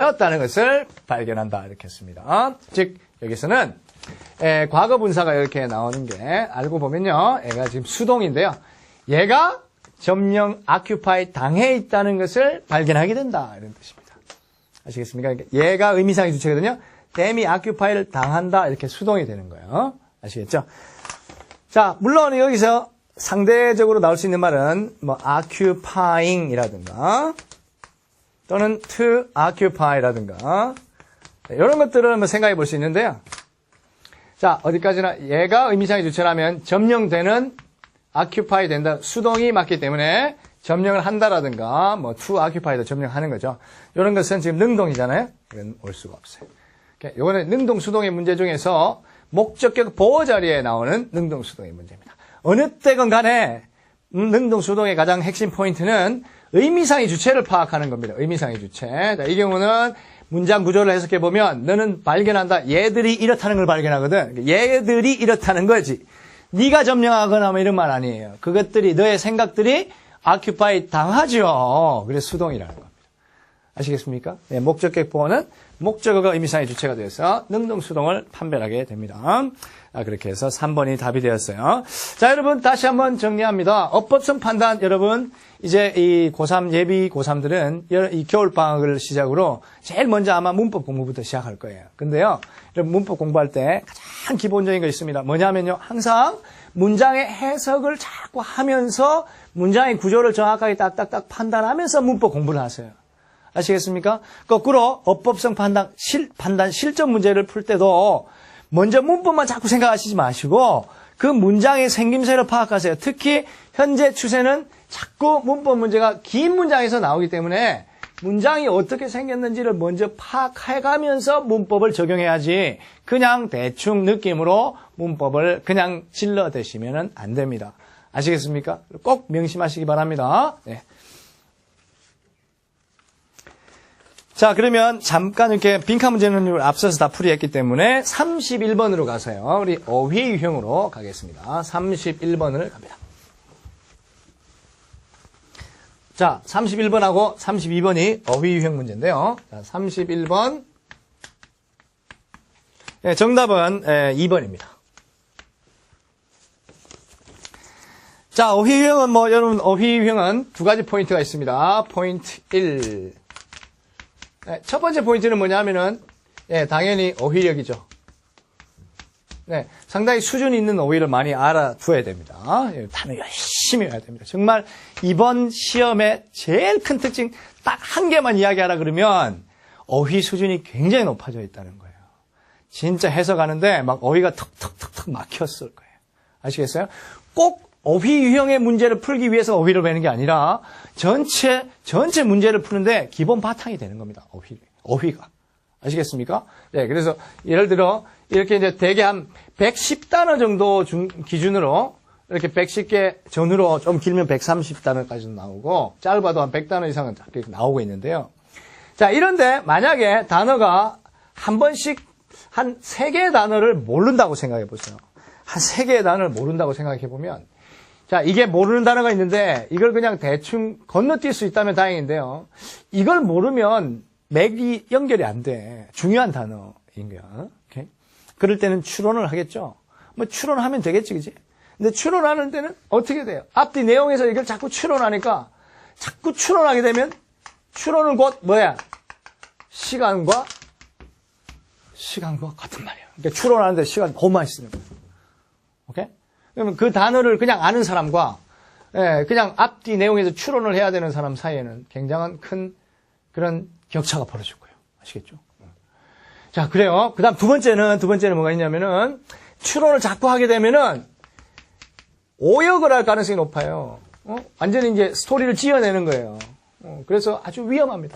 였다는 것을 발견한다. 이렇게 했습니다. 즉, 여기서는 과거 분사가 이렇게 나오는 게 알고 보면요. 얘가 지금 수동인데요. 얘가 점령 occupy 당해 있다는 것을 발견하게 된다. 이런 뜻입니다. 아시겠습니까? 그러니까 얘가 의미상의 주체거든요. them이 occupy를 당한다. 이렇게 수동이 되는 거예요. 아시겠죠? 자, 물론 여기서 상대적으로 나올 수 있는 말은 뭐 occupying이라든가 또는 to occupy라든가 이런 것들을 한번 생각해 볼 수 있는데요. 자, 어디까지나 얘가 의미상의 주체라면 점령되는 occupy 된다. 수동이 맞기 때문에 점령을 한다라든가 뭐 to occupy도 점령하는 거죠. 이런 것은 지금 능동이잖아요. 이건 올 수가 없어요. 이거는 능동 수동의 문제 중에서 목적격 보호 자리에 나오는 능동 수동의 문제입니다. 어느 때건 간에 능동 수동의 가장 핵심 포인트는 의미상의 주체를 파악하는 겁니다. 의미상의 주체. 자, 이 경우는 문장 구조를 해석해 보면 너는 발견한다. 얘들이 이렇다는 걸 발견하거든. 얘들이 이렇다는 거지. 네가 점령하거나 뭐 이런 말 아니에요. 그것들이 너의 생각들이 occupy 당하죠. 그래서 수동이라는 겁니다. 아시겠습니까? 네, 목적격 보호는 목적어가 의미상의 주체가 되어서 능동수동을 판별하게 됩니다. 그렇게 해서 3번이 답이 되었어요. 자, 여러분 다시 한번 정리합니다. 어법성 판단 여러분 이제 이 고3 예비 고3들은 이 겨울방학을 시작으로 제일 먼저 아마 문법 공부부터 시작할 거예요. 근데요, 여러분 문법 공부할 때 가장 기본적인 거 있습니다. 뭐냐면요, 항상 문장의 해석을 자꾸 하면서 문장의 구조를 정확하게 딱딱딱 판단하면서 문법 공부를 하세요. 아시겠습니까? 거꾸로 어법성 판단 실전 문제를 풀 때도 먼저 문법만 자꾸 생각하시지 마시고 그 문장의 생김새를 파악하세요. 특히 현재 추세는 자꾸 문법 문제가 긴 문장에서 나오기 때문에 문장이 어떻게 생겼는지를 먼저 파악해가면서 문법을 적용해야지 그냥 대충 느낌으로 문법을 그냥 질러대시면 안 됩니다. 아시겠습니까? 꼭 명심하시기 바랍니다. 네. 자, 그러면 잠깐 이렇게 빈칸 문제는 앞서서 다 풀이했기 때문에 31번으로 가서요. 우리 어휘 유형으로 가겠습니다. 31번을 갑니다. 자, 31번하고 32번이 어휘 유형 문제인데요. 자, 31번. 네, 정답은 2번입니다. 자, 어휘 유형은 뭐 여러분 어휘 유형은 두 가지 포인트가 있습니다. 포인트 1. 네, 첫 번째 포인트는 뭐냐면은, 당연히 어휘력이죠. 네, 상당히 수준 있는 어휘를 많이 알아두어야 됩니다. 단어 열심히 해야 됩니다. 정말 이번 시험의 제일 큰 특징 딱 한 개만 이야기하라 그러면 어휘 수준이 굉장히 높아져 있다는 거예요. 진짜 해석하는데 막 어휘가 턱턱턱턱 막혔을 거예요. 아시겠어요? 꼭 어휘 유형의 문제를 풀기 위해서 어휘를 배우는 게 아니라 전체 문제를 푸는데 기본 바탕이 되는 겁니다. 어휘가. 아시겠습니까? 네, 그래서 예를 들어 이렇게 이제 대개 한 110단어 정도 기준으로 이렇게 110개 전후로 좀 길면 130단어까지도 나오고 짧아도 한 100단어 이상은 나오고 있는데요. 자, 이런데 만약에 단어가 한 번씩 한 3개의 단어를 모른다고 생각해 보세요. 한 3개의 단어를 모른다고 생각해 보면 자, 이게 모르는 단어가 있는데 이걸 그냥 대충 건너뛸 수 있다면 다행인데요. 이걸 모르면 맥이 연결이 안 돼. 중요한 단어인 거야. 오케이? 그럴 때는 추론을 하겠죠. 뭐 추론하면 되겠지, 그지? 근데 추론하는 때는 어떻게 돼요? 앞뒤 내용에서 이걸 자꾸 추론하니까 자꾸 추론하게 되면 추론은 곧 뭐야? 시간과 같은 말이에요. 그러니까 추론하는데 시간 너무 많이 쓰는 거예요. 오케이? 그러면 그 단어를 그냥 아는 사람과 그냥 앞뒤 내용에서 추론을 해야 되는 사람 사이에는 굉장한 큰 그런 격차가 벌어질 거예요. 아시겠죠? 자, 그래요. 그 다음 두 번째는 뭐가 있냐면은 추론을 자꾸 하게 되면은 오역을 할 가능성이 높아요. 완전히 이제 스토리를 지어내는 거예요. 그래서 아주 위험합니다.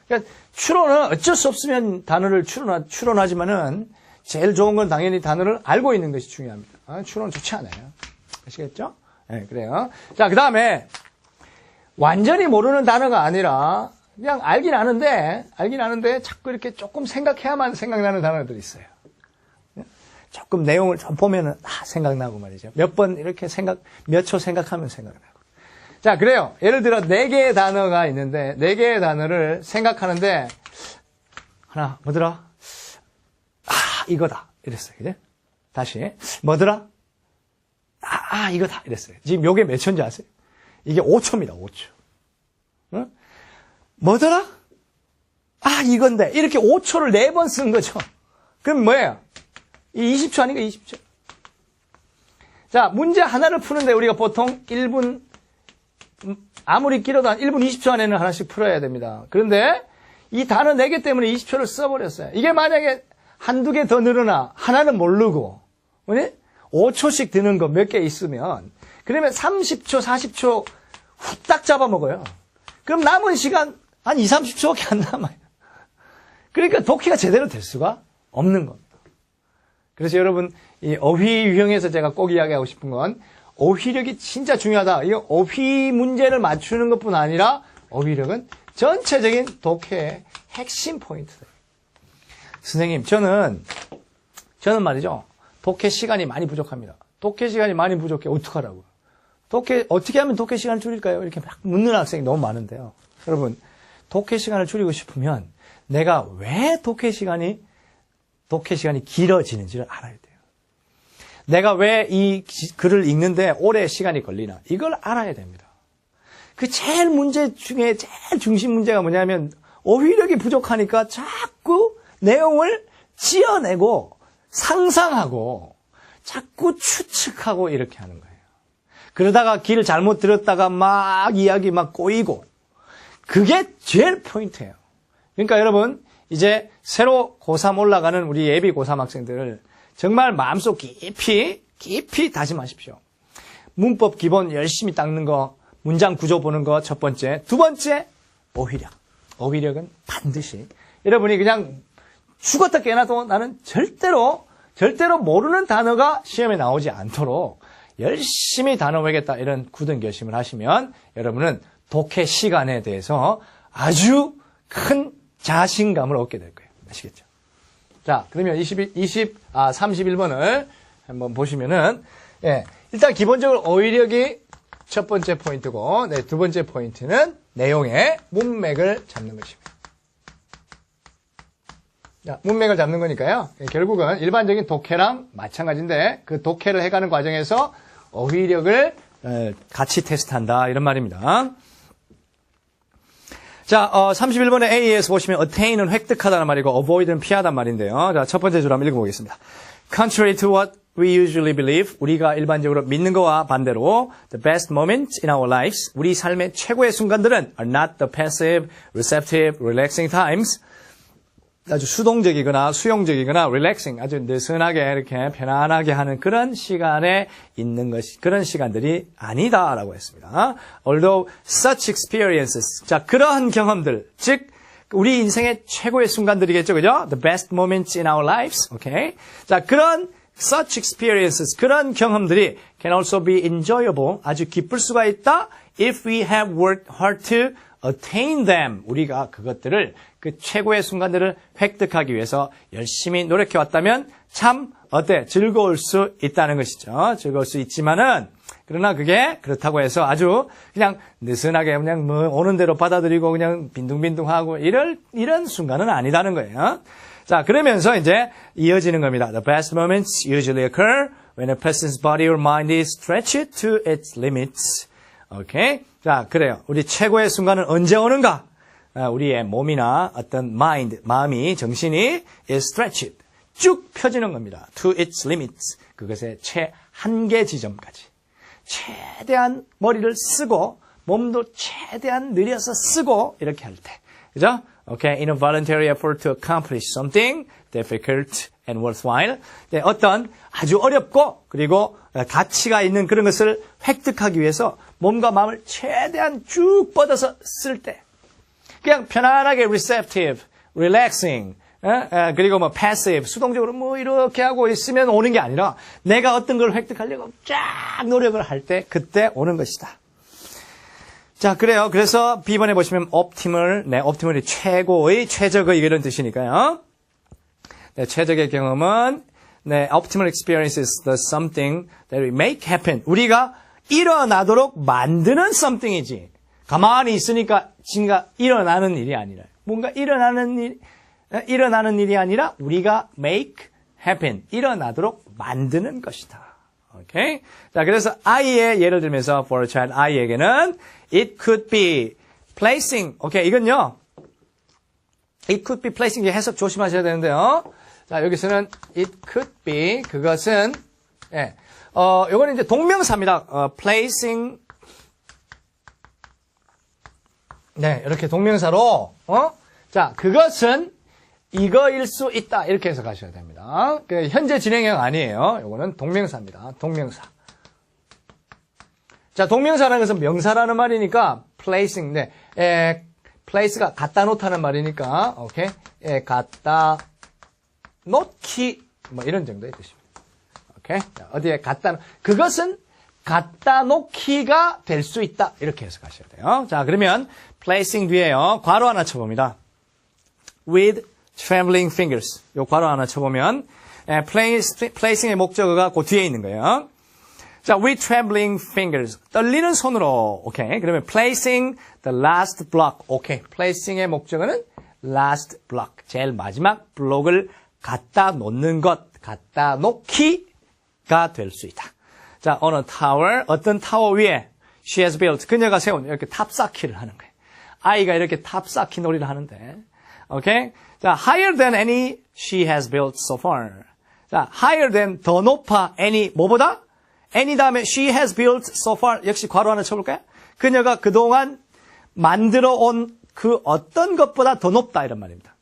그러니까 추론은 어쩔 수 없으면 단어를 추론하지만은 제일 좋은 건 당연히 단어를 알고 있는 것이 중요합니다. 추론 좋지 않아요. 아시겠죠? 네, 그래요. 자, 그 다음에 완전히 모르는 단어가 아니라 그냥 알긴 아는데 자꾸 이렇게 조금 생각해야만 생각나는 단어들이 있어요. 조금 내용을 좀 보면은 생각나고 말이죠. 몇 번 이렇게 몇 초 생각하면 생각나고. 자, 그래요. 예를 들어 4개의 단어가 있는데 4개의 단어를 생각하는데 하나, 뭐더라? 이거다. 이랬어요. 그죠? 다시. 뭐더라? 이거다. 이랬어요. 지금 요게 몇 초인지 아세요? 이게 5초입니다. 5초. 어? 뭐더라? 이건데. 이렇게 5초를 4번 쓴 거죠. 그럼 뭐예요? 이 20초 아닌가? 20초. 자, 문제 하나를 푸는데 우리가 보통 1분, 아무리 길어도 한 1분 20초 안에는 하나씩 풀어야 됩니다. 그런데 이 단어 4개 때문에 20초를 써버렸어요. 이게 만약에 한두 개 더 늘어나 하나는 모르고 5초씩 드는 거 몇 개 있으면 그러면 30초, 40초 후딱 잡아먹어요. 그럼 남은 시간 한 20, 30초밖에 안 남아요. 그러니까 독해가 제대로 될 수가 없는 겁니다. 그래서 여러분 이 어휘 유형에서 제가 꼭 이야기하고 싶은 건 어휘력이 진짜 중요하다. 이 어휘 문제를 맞추는 것뿐 아니라 어휘력은 전체적인 독해의 핵심 포인트다. 선생님, 저는 말이죠. 독해 시간이 많이 부족합니다. 독해 시간이 많이 부족해. 어떡하라고요? 어떻게 하면 독해 시간을 줄일까요? 이렇게 막 묻는 학생이 너무 많은데요. 여러분, 독해 시간을 줄이고 싶으면 내가 왜 독해 시간이 길어지는지를 알아야 돼요. 내가 왜 이 글을 읽는데 오래 시간이 걸리나 이걸 알아야 됩니다. 그 제일 문제 중에 제일 중심 문제가 뭐냐면 어휘력이 부족하니까 자꾸 내용을 지어내고 상상하고 자꾸 추측하고 이렇게 하는 거예요. 그러다가 길 잘못 들었다가 막 이야기 막 꼬이고 그게 제일 포인트예요. 그러니까 여러분 이제 새로 고3 올라가는 우리 예비 고3 학생들을 정말 마음속 깊이 다짐하십시오. 문법 기본 열심히 닦는 거, 문장 구조 보는 거 첫 번째. 두 번째, 어휘력. 어휘력은 반드시 여러분이 그냥 죽었다 깨어나도 나는 절대로 모르는 단어가 시험에 나오지 않도록 열심히 단어 외우겠다 이런 굳은 결심을 하시면 여러분은 독해 시간에 대해서 아주 큰 자신감을 얻게 될 거예요. 아시겠죠? 자, 그러면 31번을 한번 보시면은, 일단 기본적으로 어휘력이 첫 번째 포인트고, 두 번째 포인트는 내용의 문맥을 잡는 것입니다. 자, 문맥을 잡는 거니까요. 결국은 일반적인 독해랑 마찬가지인데, 그 독해를 해가는 과정에서 어휘력을 같이 테스트한다, 이런 말입니다. 자, 31번의 A에서 보시면 attain은 획득하다는 말이고 avoid는 피하다는 말인데요. 자, 첫 번째 줄 한번 읽어보겠습니다. Contrary to what we usually believe, 우리가 일반적으로 믿는 거와 반대로 the best moments in our lives, 우리 삶의 최고의 순간들은 are not the passive, receptive, relaxing times, 아주 수동적이거나 수용적이거나 relaxing, 아주 느슨하게 이렇게 편안하게 하는 그런 시간에 있는 것이, 그런 시간들이 아니다라고 했습니다. Although such experiences, 자, 그러한 경험들, 즉, 우리 인생의 최고의 순간들이겠죠, 그죠? The best moments in our lives, okay? 자, 그런 such experiences, 그런 경험들이 can also be enjoyable, 아주 기쁠 수가 있다, if we have worked hard to attain them, 우리가 그것들을 그 최고의 순간들을 획득하기 위해서 열심히 노력해 왔다면 참 즐거울 수 있다는 것이죠. 즐거울 수 있지만은 그러나 그게 그렇다고 해서 아주 그냥 느슨하게 그냥 뭐 오는 대로 받아들이고 그냥 빈둥빈둥하고 이런 순간은 아니다는 거예요. 자, 그러면서 이제 이어지는 겁니다. The best moments usually occur when a person's body or mind is stretched to its limits. 오케이? 자, 그래요. 우리 최고의 순간은 언제 오는가? 우리의 몸이나 어떤 mind, 마음이, 정신이 is stretched. 쭉 펴지는 겁니다. To its limits. 그것의 최한계 지점까지. 최대한 머리를 쓰고, 몸도 최대한 느려서 쓰고, 이렇게 할 때. 그죠? Okay, in a voluntary effort to accomplish something difficult and worthwhile. 네, 어떤 아주 어렵고, 그리고 가치가 있는 그런 것을 획득하기 위해서 몸과 마음을 최대한 쭉 뻗어서 쓸 때. 그냥 편안하게 receptive, relaxing, 그리고 뭐 passive, 수동적으로 뭐 이렇게 하고 있으면 오는 게 아니라 내가 어떤 걸 획득하려고 쫙 노력을 할 때 그때 오는 것이다. 자, 그래요. 그래서 B번에 보시면 optimal, 네, optimal이 최고의, 최적의 이런 뜻이니까요. 네, 최적의 경험은 네, optimal experience is the something that we make happen. 우리가 일어나도록 만드는 something이지. 가만히 있으니까 진가 일어나는 일이 아니라 뭔가 일어나는 일, 일어나는 일이 아니라 우리가 make happen, 일어나도록 만드는 것이다. 오케이? 자, 그래서 I의 예를 들면서 for a child, I에게는 it could be placing. 오케이, 이건요. it could be placing 해석 조심하셔야 되는데요. 자, 여기서는 it could be, 그것은, 예. 요거는 이제 동명사입니다. placing. 네, 이렇게 동명사로, 자, 그것은 이거일 수 있다. 이렇게 해석하셔야 됩니다. 현재 진행형 아니에요. 요거는 동명사입니다. 동명사. 자, 동명사라는 것은 명사라는 말이니까, placing, 네, place가 갖다 놓다는 말이니까, 오케이? 갖다 놓기, 뭐 이런 정도의 뜻입니다. 오케이? 자, 어디에 그것은 갖다 놓기가 될 수 있다. 이렇게 해석하셔야 돼요. 자, 그러면 placing 뒤에요. 괄호 하나 쳐봅니다. with trembling fingers. 요 괄호 하나 쳐보면 placing의 목적어가 그 뒤에 있는 거예요. 자, with trembling fingers. 떨리는 손으로. 오케이. 그러면 placing the last block. 오케이. placing의 목적어는 last block. 제일 마지막 블록을 갖다 놓는 것. 갖다 놓기가 될 수 있다. 자, on a tower, 어떤 타워 위에 she has built, 그녀가 세운 이렇게 탑쌓기를 하는 거예요. 아이가 이렇게 탑쌓기 놀이를 하는데, 오케이? 자, higher than any she has built so far. 자, higher than, 더 높아, any, 뭐보다? any 다음에 she has built so far, 역시 괄호 하나 쳐볼까요? 그녀가 그동안 만들어 온 그 어떤 것보다 더 높다, 이런 말입니다.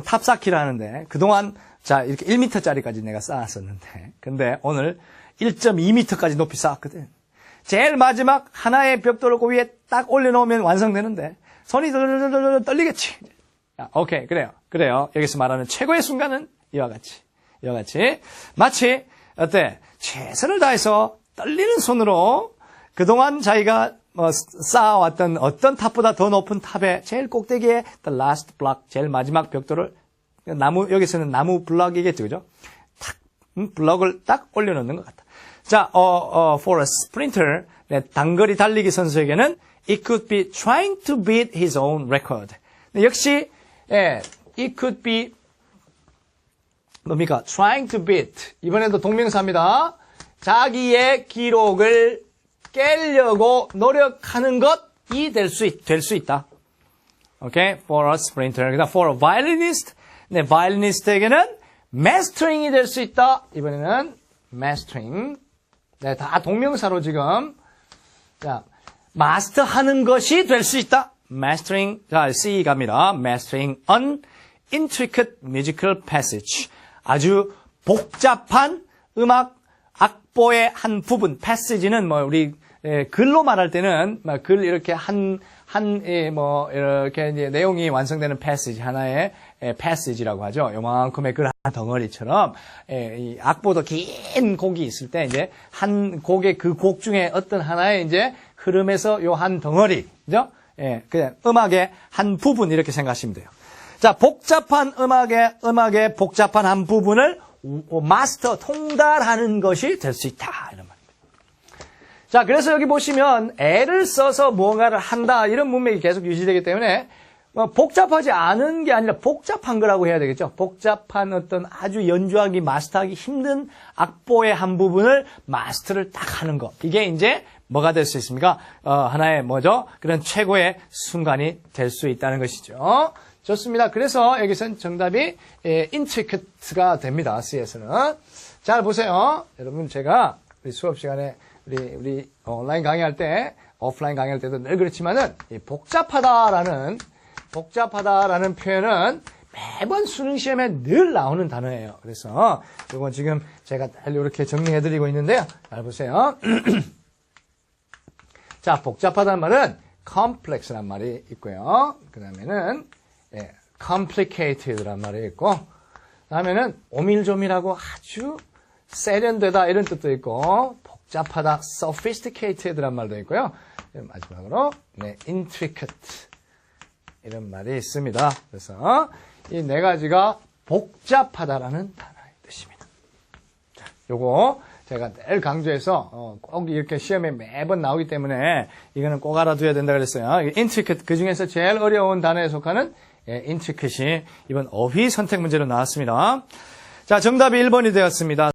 탑쌓기를 하는데, 그동안, 자, 이렇게 1m짜리까지 내가 쌓았었는데, 근데 오늘 1.2m까지 높이 쌓았거든. 제일 마지막 하나의 벽돌을 그 위에 딱 올려놓으면 완성되는데 손이 떨리겠지. 야, 오케이, 그래요. 여기서 말하는 최고의 순간은 이와 같이 마치 어때? 최선을 다해서 떨리는 손으로 그동안 자기가 쌓아왔던 어떤 탑보다 더 높은 탑의 제일 꼭대기에 the last block, 제일 마지막 벽돌을 여기서는 나무 블럭이겠죠, 그죠? 블럭을 딱 올려놓는 것 같다. 자, for a sprinter, 네, 단거리 달리기 선수에게는 it could be trying to beat his own record. 네, 역시, it could be, 뭡니까? trying to beat. 이번에도 동명사입니다. 자기의 기록을 깨려고 노력하는 것이 될 수 있다. 오케이? for a sprinter. 그다음 for a violinist. 네, violinist에게는 mastering이 될 수 있다. 이번에는 mastering. 네, 다 동명사로 지금. 자, 마스터하는 것이 될 수 있다. mastering. 자, C 갑니다. mastering an intricate musical passage. 아주 복잡한 음악 악보의 한 부분. passage는 뭐 우리 글로 말할 때는 글 이렇게 이렇게 이제 내용이 완성되는 passage 하나의 passage라고 하죠. 요만큼의 글 한 덩어리처럼 이 악보도 긴 곡이 있을 때 이제 한 곡의 그 곡 중에 어떤 하나의 이제 흐름에서 요 한 덩어리, 그죠? 그냥 음악의 한 부분 이렇게 생각하시면 돼요. 자, 복잡한 음악의 복잡한 한 부분을 마스터 통달하는 것이 될 수 있다 이런 말입니다. 자, 그래서 여기 보시면 애를 써서 무언가를 한다 이런 문맥이 계속 유지되기 때문에 복잡하지 않은 게 아니라 복잡한 거라고 해야 되겠죠. 복잡한 어떤 아주 연주하기, 마스터하기 힘든 악보의 한 부분을 마스터를 딱 하는 거. 이게 이제 뭐가 될 수 있습니까? 하나의 뭐죠? 그런 최고의 순간이 될 수 있다는 것이죠. 좋습니다. 그래서 여기서는 정답이 intricate가 됩니다. C에서는. 잘 보세요. 여러분, 제가 우리 수업 시간에 우리 온라인 강의할 때, 오프라인 강의할 때도 늘 그렇지만은 이 복잡하다라는 표현은 매번 수능 시험에 늘 나오는 단어예요. 그래서 이건 지금 제가 이렇게 정리해드리고 있는데요. 잘 보세요. 자, 복잡하다는 말은 complex란 말이 있고요. 그 다음에는 complicated란 말이 있고, 그 다음에는 오밀조밀하고 아주 세련되다 이런 뜻도 있고, 복잡하다, sophisticated란 말도 있고요. 마지막으로 intricate 이런 말이 있습니다. 그래서 이 네 가지가 복잡하다라는 단어의 뜻입니다. 자, 요거 제가 늘 강조해서 꼭 이렇게 시험에 매번 나오기 때문에 이거는 꼭 알아둬야 된다 그랬어요. intricate 그 중에서 제일 어려운 단어에 속하는 intricate이 이번 어휘 선택 문제로 나왔습니다. 자, 정답이 1번이 되었습니다.